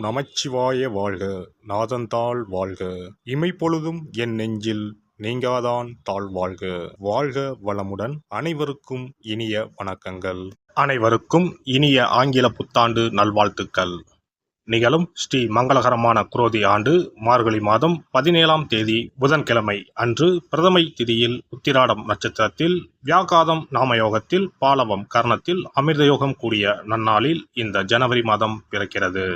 நமச்சிவாய வாழ்க. நாதந்தாள் வாழ்க. இமைப்பொழுதும் என் நெஞ்சில் நீங்காதான் தாழ் வாழ்க. வாழ்க வளமுடன். அனைவருக்கும் இனிய வணக்கங்கள். அனைவருக்கும் இனிய ஆங்கில புத்தாண்டு நல்வாழ்த்துக்கள். நிகழும் ஸ்ரீ மங்களகரமான குரோதி ஆண்டு மார்கழி மாதம் 17ஆம் தேதி புதன்கிழமை அன்று பிரதமை திதியில் உத்திராடம் நட்சத்திரத்தில் வியாகாதம் நாமயோகத்தில் பாலவம் கர்ணத்தில் அமிர்தயோகம் கூடிய நன்னாளில் இந்த ஜனவரி மாதம் பிறக்கிறது.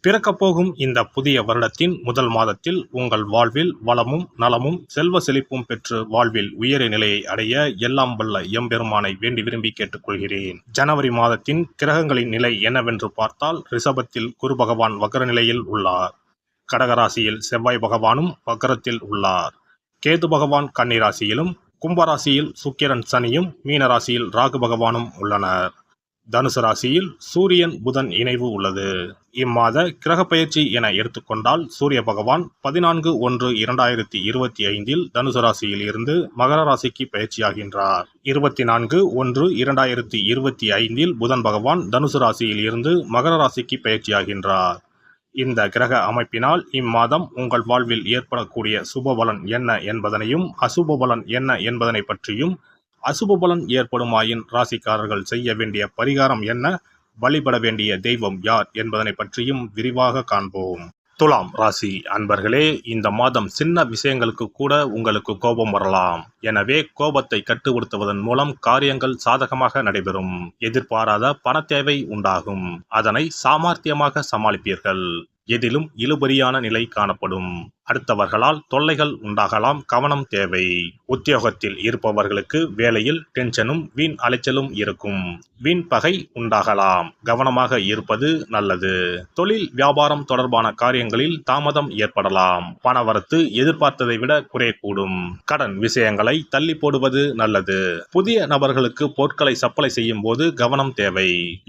பிறக்கப்போகும் இந்த புதிய வருடத்தின் முதல் மாதத்தில் உங்கள் வாழ்வில் வளமும் நலமும் செல்வ செழிப்பும் பெற்று வாழ்வில் உயரிய நிலையை அடைய எல்லாம் வல்ல எம்பெருமானை வேண்டி விரும்பி கேட்டுக்கொள்கிறேன். ஜனவரி மாதத்தின் கிரகங்களின் நிலை என்னவென்று பார்த்தால், ரிஷபத்தில் குரு பகவான் வக்ர நிலையில் உள்ளார். கடகராசியில் செவ்வாய் பகவானும் வக்ரத்தில் உள்ளார். கேது பகவான் கன்னிராசியிலும், கும்பராசியில் சுக்கிரன் சனியும், மீனராசியில் ராகு பகவானும் உள்ளனர். தனுசு ராசியில் சூரியன் புதன் இணைவு உள்ளது. இம்மாத கிரக பயிற்சி என எடுத்துக்கொண்டால், சூரிய பகவான் 14/1/2025 தனுசு ராசியில் இருந்து மகர ராசிக்கு பயிற்சியாகின்றார். 24/1/2025 புதன் பகவான் தனுசு ராசியில் இருந்து மகர ராசிக்கு பயிற்சியாகின்றார். இந்த கிரக அமைப்பினால் இம்மாதம் உங்கள் வாழ்வில் ஏற்படக்கூடிய சுபபலன் என்ன என்பதனையும், அசுப பலன் என்ன என்பதனை பற்றியும், அசுப பலன் ஏற்படுமாயின் ராசிக்காரர்கள் செய்ய வேண்டிய பரிகாரம் என்ன, வழிபட வேண்டிய தெய்வம் யார் என்பதனை பற்றியும் விரிவாக காண்போம். துலாம் ராசி அன்பர்களே, இந்த மாதம் சின்ன விஷயங்களுக்கு கூட உங்களுக்கு கோபம் வரலாம். எனவே கோபத்தை கட்டுப்படுத்துவதன் மூலம் காரியங்கள் சாதகமாக நடைபெறும். எதிர்பாராத பண தேவை உண்டாகும். அதனை சாமர்த்தியமாக சமாளிப்பீர்கள். எதிலும் இழுபறியான நிலை காணப்படும். அடுத்தவர்களால் தொல்லைகள் உண்டாகலாம். கவனம் தேவை. உத்தியோகத்தில் இருப்பவர்களுக்கு வேலையில் டென்ஷனும் வீண் அலைச்சலும் இருக்கும். வீண் பகை உண்டாகலாம். கவனமாக இருப்பது நல்லது. தொழில் வியாபாரம் தொடர்பான காரியங்களில் தாமதம் ஏற்படலாம். பணவரத்து எதிர்பார்த்ததை விட குறையக்கூடும். கடன் விஷயங்களை தள்ளி போடுவது நல்லது. புதிய நபர்களுக்கு பொருட்களை சப்ளை செய்யும் போது கவனம் தேவை.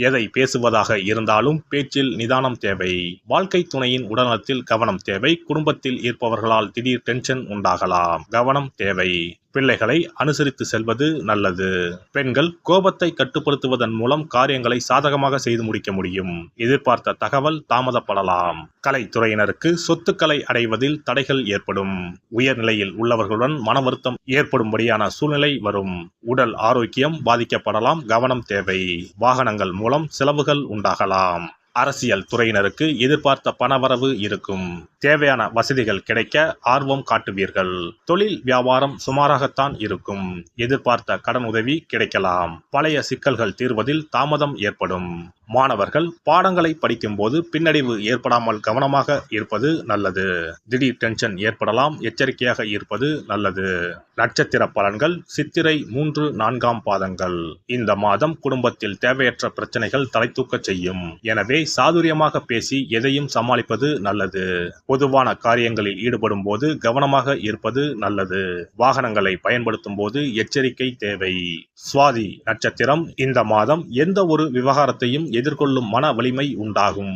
எதை பேசுவதாக இருந்தாலும் பேச்சில் நிதானம் தேவை. வாழ்க்கை துணையின் உடல்நலத்தில் கவனம் தேவை. குடும்பத்தில் இருப்பவர்களால் திடீர் டென்ஷன் உண்டாகலாம். கவனம் தேவை. பிள்ளைகளை அனுசரித்து செல்வது நல்லது. பெண்கள் கோபத்தை கட்டுப்படுத்துவதன் மூலம் காரியங்களை சாதகமாக செய்து முடிக்க முடியும். எதிர்பார்த்த தகவல் தாமதப்படலாம். கலைத்துறையினருக்கு சொத்துக்களை அடைவதில் தடைகள் ஏற்படும். உயர்நிலையில் உள்ளவர்களுடன் மன வருத்தம் ஏற்படும்படியான சூழ்நிலை வரும். உடல் ஆரோக்கியம் பாதிக்கப்படலாம். கவனம் தேவை. வாகனங்கள் மூலம் செலவுகள் உண்டாகலாம். அரசியல் துறையினருக்கு எதிர்பார்த்த பணவரவு இருக்கும். தேவையான வசதிகள் கிடைக்க ஆர்வம் காட்டுவீர்கள். தொழில் வியாபாரம் சுமாராகத்தான் இருக்கும். எதிர்பார்த்த கடன் உதவி கிடைக்கலாம். பழைய சிக்கல்கள் தீர்வதில் தாமதம் ஏற்படும். மாணவர்கள் பாடங்களை படிக்கும் போது பின்னடைவு ஏற்படாமல் கவனமாக இருப்பது நல்லது. திடீர் டென்ஷன் ஏற்படலாம். எச்சரிக்கையாக இருப்பது நல்லது. நட்சத்திர பலன்கள் சித்திரை 3, 4ஆம் பாதங்கள். இந்த மாதம் குடும்பத்தில் தேவையற்ற பிரச்சனைகள் தலைத்தூக்க செய்யும். எனவே சாதுரியமாக பேசி எதையும் சமாளிப்பது நல்லது. பொதுவான காரியங்களில் ஈடுபடும் போது கவனமாக இருப்பது நல்லது. வாகனங்களை பயன்படுத்தும் போது எச்சரிக்கை தேவை. சுவாதி நட்சத்திரம். இந்த மாதம் எந்த ஒரு விவகாரத்தையும் எதிர்கொள்ளும் மன வலிமை உண்டாகும்.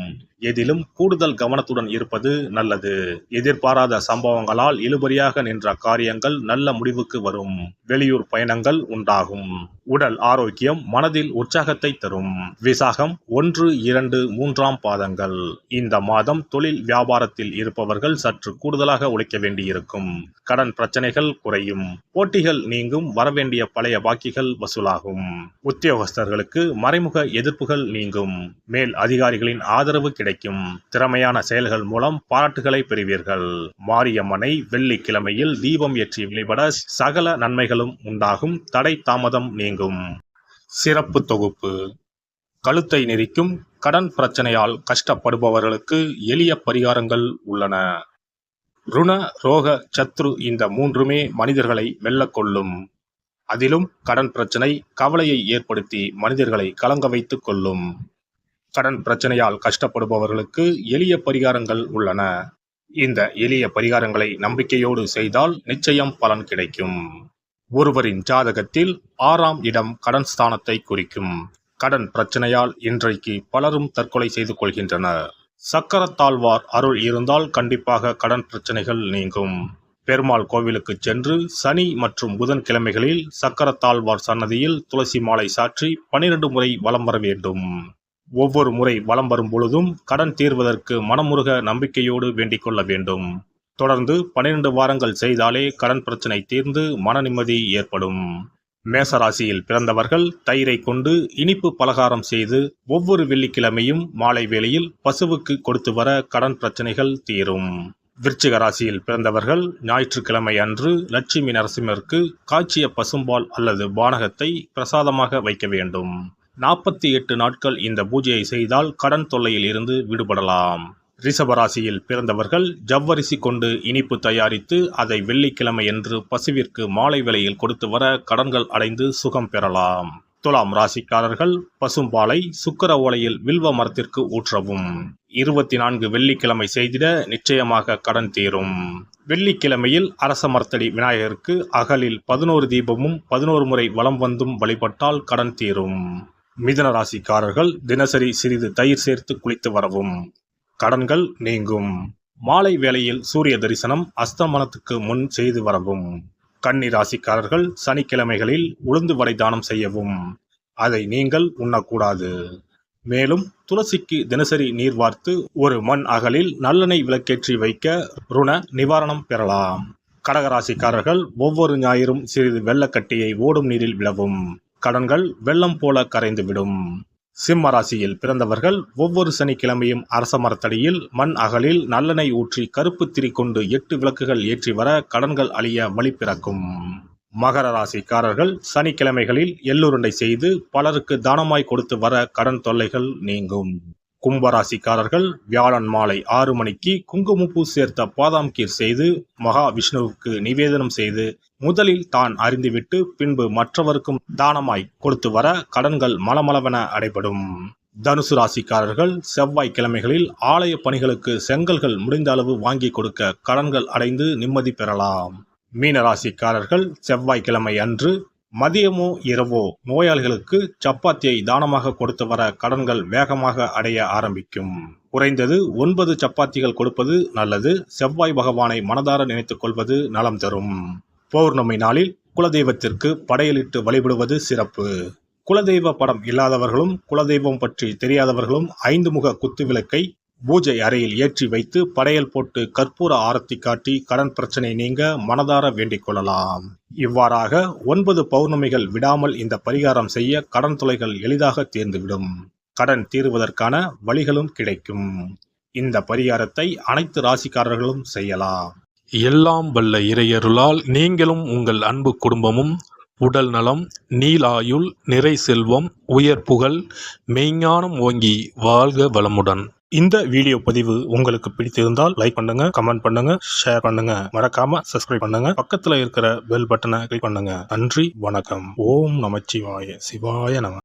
எதிலும் கூடுதல் கவனத்துடன் இருப்பது நல்லது. எதிர்பாராத சம்பவங்களால் இழுபறியாக நின்ற காரியங்கள் நல்ல முடிவுக்கு வரும். வெளியூர் பயணங்கள் உண்டாகும். உடல் ஆரோக்கியம் மனதில் உற்சாகத்தை தரும். விசாகம் 1, 2, 3ஆம் பாதங்கள். இந்த மாதம் தொழில் வியாபாரத்தில் இருப்பவர்கள் சற்று கூடுதலாக உழைக்க வேண்டியிருக்கும். கடன் பிரச்சனைகள் குறையும். போட்டிகள் நீங்கும். வரவேண்டிய பழைய பாக்கிகள் வசூலாகும். உத்தியோகஸ்தர்களுக்கு மறைமுக எதிர்ப்புகள் நீங்கும். மேல் அதிகாரிகளின் ஆதரவு கிடைக்கும். திறமையான செயல்கள் மூலம் பாராட்டுகளை பெறுவீர்கள். மாரியம்மனை வெள்ளிக்கிழமையில் தீபம் ஏற்றி வழிபட சகல நன்மைகளும் உண்டாகும். தடை தாமதம் நீங்கும். சிறப்பு தொகுப்பு. கழுத்தை நெரிக்கும் கடன் பிரச்சனையால் கஷ்டப்படுபவர்களுக்கு எளிய பரிகாரங்கள் உள்ளன. ருண ரோக சத்ரு இந்த மூன்றுமே மனிதர்களை வெல்லக்கொள்ளும். அதிலும் கடன் பிரச்சனை கவலையை ஏற்படுத்தி மனிதர்களை கலங்க வைத்துக் கொள்ளும். கடன் பிரச்சனையால் கஷ்டப்படுபவர்களுக்கு எளிய பரிகாரங்கள் உள்ளன. இந்த எளிய பரிகாரங்களை நம்பிக்கையோடு செய்தால் நிச்சயம் பலன் கிடைக்கும். ஒருவரின் ஜாதகத்தில் 6ஆம் இடம் கடன் ஸ்தானத்தை குறிக்கும். கடன் பிரச்சனையால் இன்றைக்கு பலரும் தற்கொலை செய்து கொள்கின்றனர். சக்கரத்தாழ்வார் அருள் இருந்தால் கண்டிப்பாக கடன் பிரச்சனைகள் நீங்கும். பெருமாள் கோவிலுக்கு சென்று சனி மற்றும் புதன் கிழமைகளில் சக்கரத்தாழ்வார் சன்னதியில் துளசி மாலை சாற்றி 12 முறை வலம் வர வேண்டும். ஒவ்வொரு முறை வலம் வரும் பொழுதும் கடன் தீர்வதற்கு மனமுருக நம்பிக்கையோடு வேண்டிக் கொள்ள வேண்டும். தொடர்ந்து 12 வாரங்கள் செய்தாலே கடன் பிரச்சனை தீர்ந்து மன நிம்மதி ஏற்படும். மேசராசியில் பிறந்தவர்கள் தயிரை கொண்டு இனிப்பு பலகாரம் செய்து ஒவ்வொரு வெள்ளிக்கிழமையும் மாலை வேளையில் பசுவுக்கு கொடுத்து வர கடன் பிரச்சனைகள் தீரும். விருச்சிக ராசியில் பிறந்தவர்கள் ஞாயிற்றுக்கிழமை அன்று லட்சுமி நரசிம்மருக்கு காய்ச்சிய பசும்பால் அல்லது பானகத்தை பிரசாதமாக வைக்க வேண்டும். 48 நாட்கள் இந்த பூஜையை செய்தால் கடன் தொல்லையில் இருந்து விடுபடலாம். ரிஷபராசியில் பிறந்தவர்கள் ஜவ்வரிசி கொண்டு இனிப்பு தயாரித்து அதை வெள்ளிக்கிழமை என்று பசுவிற்கு மாலை வேளையில் கொடுத்து வர கடன்கள் அடைந்து சுகம் பெறலாம். துலாம் ராசிக்காரர்கள் பசும்பாலை சுக்கிர ஓலையில் வில்வ மரத்திற்கு ஊற்றவும். 24 வெள்ளிக்கிழமை செய்திட நிச்சயமாக கடன் தீரும். வெள்ளிக்கிழமையில் அரச மரத்தடி விநாயகருக்கு அகலில் 11 தீபமும் 11 முறை வலம் வந்தும் வழிபட்டால் கடன் தீரும். மிதுன ராசிக்காரர்கள் தினசரி சிறிது தயிர் சேர்த்து குளித்து வரவும். கடன்கள் நீங்கும். மாலை வேளையில் சூரிய தரிசனம் அஸ்தமனத்துக்கு முன் செய்து வரவும். கன்னி ராசிக்காரர்கள் சனிக்கிழமைகளில் உளுந்து வடை தானம் செய்யவும். அதை நீங்கள் உண்ணக்கூடாது. மேலும் துளசிக்கு தினசரி நீர் வார்த்து ஒரு மண் அகலில் நல்லெண்ணெய் விளக்கேற்றி வைக்க ருண நிவாரணம் பெறலாம். கடகராசிக்காரர்கள் ஒவ்வொரு ஞாயிறும் சிறிது வெள்ளக்கட்டியை ஓடும் நீரில் விடவும். கடன்கள் வெள்ளம் போல கரைந்துவிடும். சிம்ம ராசியில் பிறந்தவர்கள் ஒவ்வொரு சனிக்கிழமையும் அரச மரத்தடியில் மண் அகலில் நல்லெண்ணெய் ஊற்றி கருப்பு திரி கொண்டு 8 விளக்குகள் ஏற்றி வர கடன்கள் அழிய வழி பிறக்கும். மகர ராசிக்காரர்கள் சனிக்கிழமைகளில் எள்ளுருண்டை செய்து பலருக்கு தானமாய் கொடுத்து வர கடன் தொல்லைகள் நீங்கும். கும்பராசிக்காரர்கள் வியாழன் மாலை 6 மணிக்கு குங்குமப்பூ சேர்த்த பாதாம் கீர் செய்து மகா விஷ்ணுவுக்கு நிவேதனம் செய்து முதலில் தான் அறிந்துவிட்டு பின்பு மற்றவருக்கும் தானமாய் கொடுத்து வர கடன்கள் மலமளவென அடைபடும். தனுசு ராசிக்காரர்கள் செவ்வாய்க்கிழமைகளில் ஆலய பணிகளுக்கு செங்கல்கள் முடிந்த அளவு வாங்கி கொடுக்க கடன்கள் அடைந்து நிம்மதி பெறலாம். மீன ராசிக்காரர்கள் செவ்வாய்க்கிழமை அன்று மதியமோ இரவோ நோயாளிகளுக்கு சப்பாத்தியை தானமாக கொடுத்து வர கடன்கள் வேகமாக அடைய ஆரம்பிக்கும். குறைந்தது 9 சப்பாத்திகள் கொடுப்பது நல்லது. செவ்வாய் பகவானை மனதார நினைத்துக் கொள்வது நலம் தரும். பௌர்ணமி நாளில் குலதெய்வத்திற்கு படையலிட்டு வழிபடுவது சிறப்பு. குலதெய்வ படம் இல்லாதவர்களும் குலதெய்வம் பற்றி தெரியாதவர்களும் 5 முக குத்து விளக்கை பூஜை அறையில் ஏற்றி வைத்து படையல் போட்டு கற்பூர ஆரத்தி காட்டி கடன் பிரச்சனை நீங்க மனதார வேண்டிக் கொள்ளலாம். இவ்வாறாக 9 பௌர்ணமிகள் விடாமல் இந்த பரிகாரம் செய்ய கடன் தொல்லைகள் எளிதாக தீர்ந்துவிடும். கடன் தீர்வதற்கான வழிகளும் கிடைக்கும். இந்த பரிகாரத்தை அனைத்து ராசிக்காரர்களும் செய்யலாம். எல்லாம் வல்ல இறையருளால் நீங்களும் உங்கள் அன்பு குடும்பமும் உடல் நலம், நீலாயுள், நிறை செல்வம், உயர் புகழ், மெய்ஞானம் ஓங்கி வாழ்க வளமுடன். இந்த வீடியோ பதிவு உங்களுக்கு பிடித்திருந்தால் லைக் பண்ணுங்க, கமெண்ட் பண்ணுங்க, ஷேர் பண்ணுங்க, மறக்காம சப்ஸ்கிரைப் பண்ணுங்க, பக்கத்துல இருக்கிற பெல் பட்டனை கிளிக் பண்ணுங்க. நன்றி, வணக்கம். ஓம் நமச்சிவாய. சிவாய நம.